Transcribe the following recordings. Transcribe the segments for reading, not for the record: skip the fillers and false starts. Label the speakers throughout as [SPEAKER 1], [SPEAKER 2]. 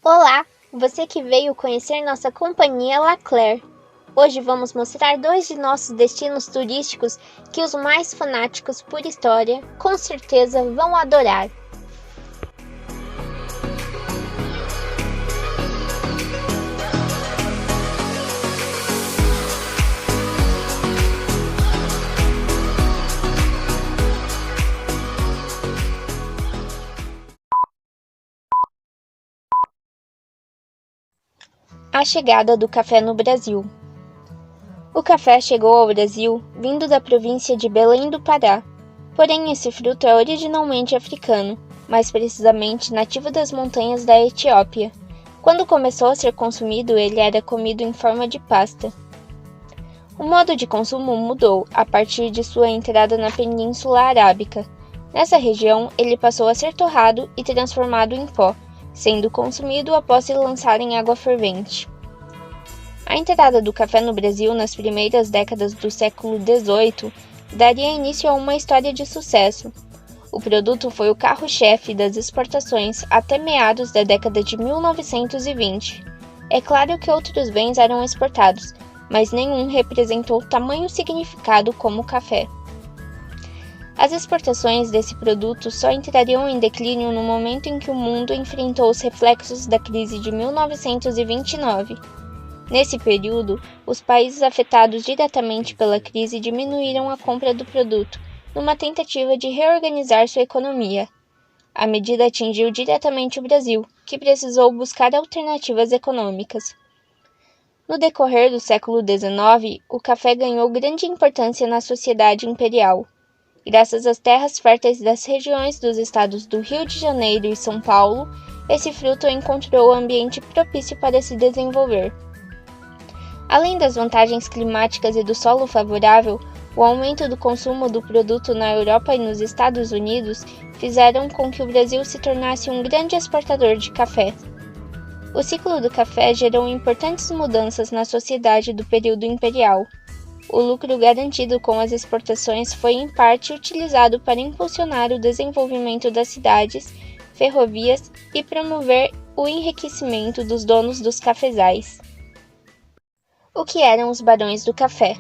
[SPEAKER 1] Olá, você que veio conhecer nossa companhia La Claire. Hoje vamos mostrar 2 de nossos destinos turísticos que os mais fanáticos por história com certeza vão adorar. A chegada do café no Brasil. O café chegou ao Brasil vindo da província de Belém do Pará. Porém, esse fruto é originalmente africano, mais precisamente nativo das montanhas da Etiópia. Quando começou a ser consumido, ele era comido em forma de pasta. O modo de consumo mudou a partir de sua entrada na Península Arábica. Nessa região, ele passou a ser torrado e transformado em pó, sendo consumido após se lançar em água fervente. A entrada do café no Brasil nas primeiras décadas do século XVIII daria início a uma história de sucesso. O produto foi o carro-chefe das exportações até meados da década de 1920. É claro que outros bens eram exportados, mas nenhum representou tamanho significado como o café. As exportações desse produto só entrariam em declínio no momento em que o mundo enfrentou os reflexos da crise de 1929. Nesse período, os países afetados diretamente pela crise diminuíram a compra do produto, numa tentativa de reorganizar sua economia. A medida atingiu diretamente o Brasil, que precisou buscar alternativas econômicas. No decorrer do século XIX, o café ganhou grande importância na sociedade imperial. Graças às terras férteis das regiões dos estados do Rio de Janeiro e São Paulo, esse fruto encontrou ambiente propício para se desenvolver. Além das vantagens climáticas e do solo favorável, o aumento do consumo do produto na Europa e nos Estados Unidos fizeram com que o Brasil se tornasse um grande exportador de café. O ciclo do café gerou importantes mudanças na sociedade do período imperial. O lucro garantido com as exportações foi em parte utilizado para impulsionar o desenvolvimento das cidades, ferrovias e promover o enriquecimento dos donos dos cafezais. O que eram os barões do café?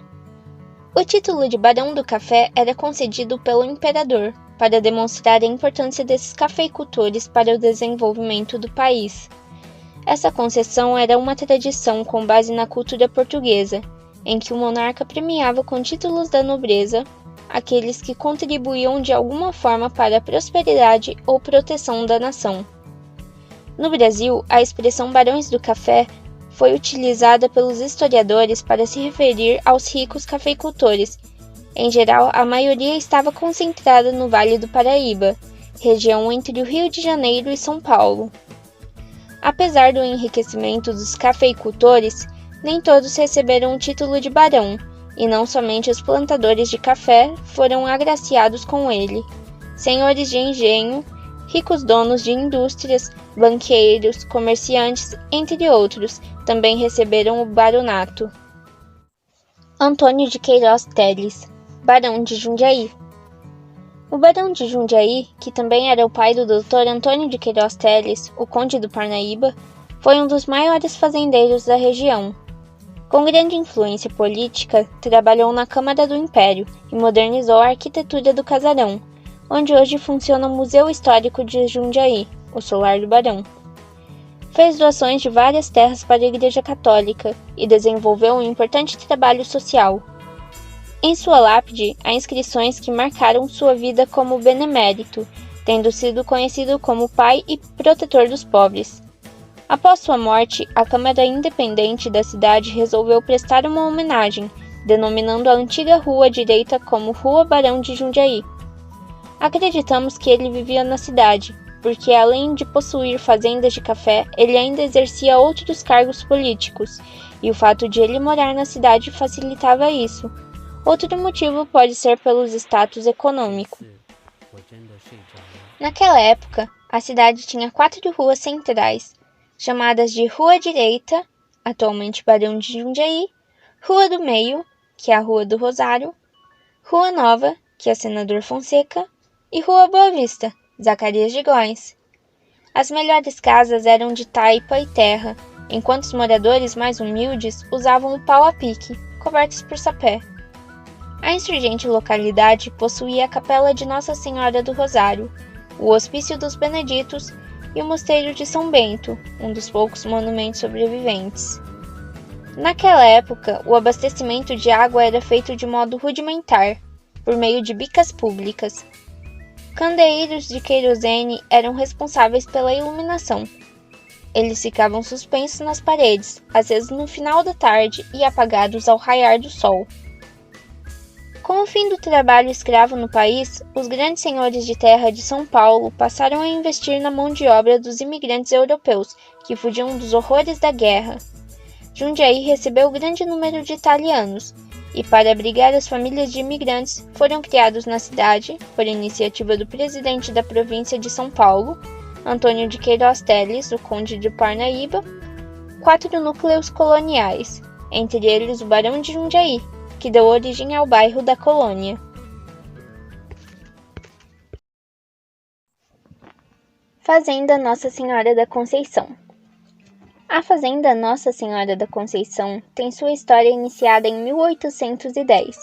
[SPEAKER 1] O título de barão do café era concedido pelo imperador, para demonstrar a importância desses cafeicultores para o desenvolvimento do país. Essa concessão era uma tradição com base na cultura portuguesa, em que o monarca premiava com títulos da nobreza aqueles que contribuíam de alguma forma para a prosperidade ou proteção da nação. No Brasil, a expressão barões do café foi utilizada pelos historiadores para se referir aos ricos cafeicultores. Em geral, a maioria estava concentrada no Vale do Paraíba, região entre o Rio de Janeiro e São Paulo. Apesar do enriquecimento dos cafeicultores, nem todos receberam o título de barão, e não somente os plantadores de café foram agraciados com ele. Senhores de engenho, ricos donos de indústrias, banqueiros, comerciantes, entre outros, também receberam o baronato. Antônio de Queiroz Teles, Barão de Jundiaí. O Barão de Jundiaí, que também era o pai do Dr. Antônio de Queiroz Teles, o Conde do Parnaíba, foi um dos maiores fazendeiros da região. Com grande influência política, trabalhou na Câmara do Império e modernizou a arquitetura do casarão, onde hoje funciona o Museu Histórico de Jundiaí, o Solar do Barão. Fez doações de várias terras para a Igreja Católica e desenvolveu um importante trabalho social. Em sua lápide, há inscrições que marcaram sua vida como benemérito, tendo sido conhecido como pai e protetor dos pobres. Após sua morte, a Câmara Independente da cidade resolveu prestar uma homenagem, denominando a antiga rua direita como Rua Barão de Jundiaí. Acreditamos que ele vivia na cidade, porque além de possuir fazendas de café, ele ainda exercia outros cargos políticos, e o fato de ele morar na cidade facilitava isso. Outro motivo pode ser pelos status econômico. Naquela época, a cidade tinha 4 ruas centrais, chamadas de Rua Direita, atualmente Barão de Jundiaí, Rua do Meio, que é a Rua do Rosário, Rua Nova, que é Senador Fonseca, e Rua Boa Vista, Zacarias de Góes. As melhores casas eram de taipa e terra, enquanto os moradores mais humildes usavam o pau a pique, cobertos por sapé. A insurgente localidade possuía a Capela de Nossa Senhora do Rosário, o Hospício dos Beneditos e o Mosteiro de São Bento, um dos poucos monumentos sobreviventes. Naquela época, o abastecimento de água era feito de modo rudimentar, por meio de bicas públicas. Candeeiros de querosene eram responsáveis pela iluminação. Eles ficavam suspensos nas paredes, acesos no final da tarde e apagados ao raiar do sol. Com o fim do trabalho escravo no país, os grandes senhores de terra de São Paulo passaram a investir na mão de obra dos imigrantes europeus que fugiam dos horrores da guerra. Jundiaí recebeu grande número de italianos, e para abrigar as famílias de imigrantes foram criados na cidade, por iniciativa do presidente da província de São Paulo, Antônio de Queiroz Teles, o conde de Parnaíba, 4 núcleos coloniais, entre eles o Barão de Jundiaí, que deu origem ao bairro da Colônia. Fazenda Nossa Senhora da Conceição. A Fazenda Nossa Senhora da Conceição tem sua história iniciada em 1810,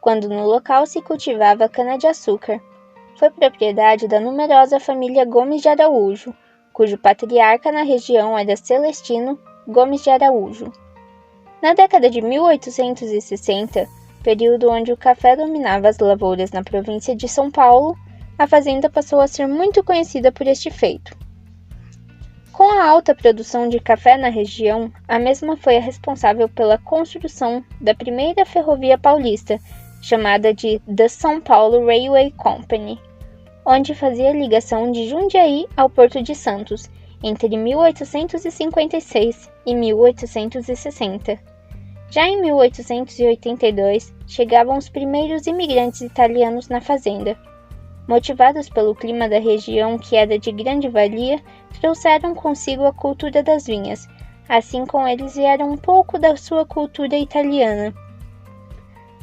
[SPEAKER 1] quando no local se cultivava cana-de-açúcar. Foi propriedade da numerosa família Gomes de Araújo, cujo patriarca na região era Celestino Gomes de Araújo. Na década de 1860, período onde o café dominava as lavouras na província de São Paulo, a fazenda passou a ser muito conhecida por este feito. Com a alta produção de café na região, a mesma foi a responsável pela construção da primeira ferrovia paulista, chamada de The São Paulo Railway Company, onde fazia ligação de Jundiaí ao Porto de Santos, entre 1856 e 1860. Já em 1882, chegavam os primeiros imigrantes italianos na fazenda. Motivados pelo clima da região, que era de grande valia, trouxeram consigo a cultura das vinhas, assim como eles vieram um pouco da sua cultura italiana.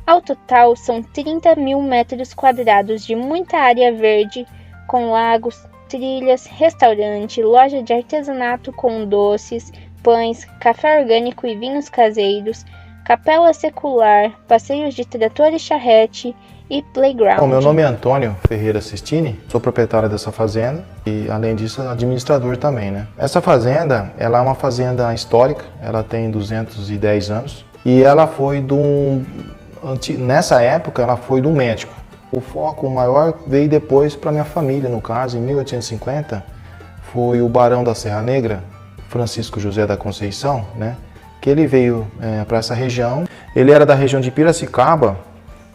[SPEAKER 1] Ao total, são 30 mil metros quadrados de muita área verde, com lagos, trilhas, restaurante, loja de artesanato com doces, pães, café orgânico e vinhos caseiros, capela secular, passeios de trator e charrete e playground.
[SPEAKER 2] Bom, meu nome é Antônio Ferreira Sistini, sou proprietário dessa fazenda e, além disso, administrador também, né? Essa fazenda, ela é uma fazenda histórica, ela tem 210 anos e ela foi nessa época, ela foi de um médico. O foco maior veio depois para minha família, no caso, em 1850, foi o Barão da Serra Negra, Francisco José da Conceição, né? Que ele veio para essa região. Ele era da região de Piracicaba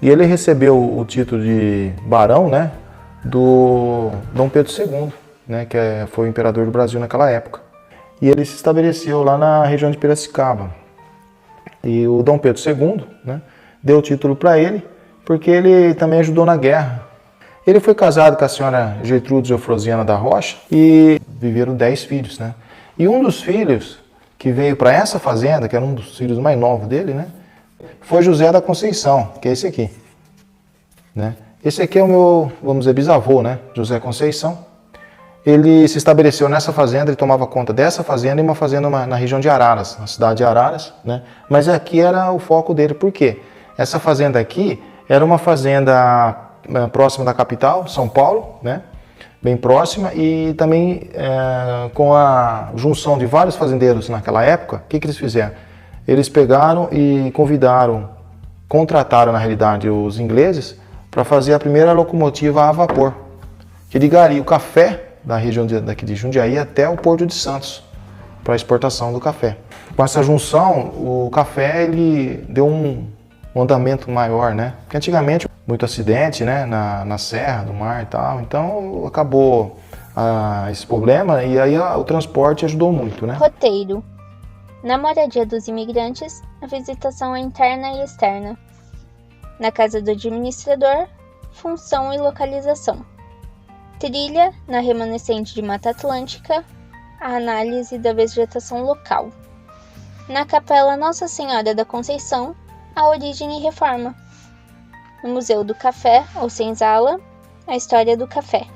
[SPEAKER 2] e ele recebeu o título de barão, né, do Dom Pedro II, né, que foi o imperador do Brasil naquela época. E ele se estabeleceu lá na região de Piracicaba. E o Dom Pedro II, né, deu o título para ele porque ele também ajudou na guerra. Ele foi casado com a senhora Gertrudes Eufrosiana da Rocha e viveram 10 filhos, né? E um dos filhos que veio para essa fazenda, que era um dos filhos mais novos dele, né, foi José da Conceição, que é esse aqui, né? Esse aqui é o meu, vamos dizer, bisavô, né, José Conceição. Ele se estabeleceu nessa fazenda, ele tomava conta dessa fazenda e uma fazenda na região de Araras, na cidade de Araras, né? Mas aqui era o foco dele, por quê? Essa fazenda aqui era uma fazenda próxima da capital, São Paulo, né? Bem próxima, e também com a junção de vários fazendeiros naquela época, o que eles fizeram? Eles pegaram e contrataram na realidade os ingleses para fazer a primeira locomotiva a vapor, que ligaria o café da região daqui de Jundiaí até o Porto de Santos, para a exportação do café. Com essa junção, o café ele deu um andamento maior, né? Porque antigamente muito acidente, né, na serra, no mar e tal, então acabou esse problema e aí o transporte ajudou muito, né?
[SPEAKER 1] Roteiro. Na moradia dos imigrantes, a visitação é interna e externa. Na casa do administrador, função e localização. Trilha, na remanescente de Mata Atlântica, a análise da vegetação local. Na capela Nossa Senhora da Conceição, a origem e reforma. No Museu do Café, ou Senzala, a história do café.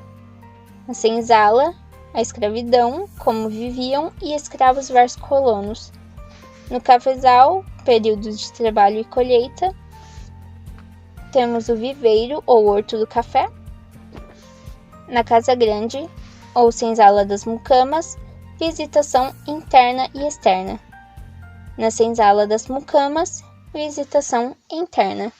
[SPEAKER 1] Na Senzala, a escravidão, como viviam, e escravos versus colonos. No cafezal, períodos de trabalho e colheita. Temos o viveiro ou horto do café. Na casa grande, ou senzala das mucamas, visitação interna e externa. Na senzala das mucamas, visitação interna.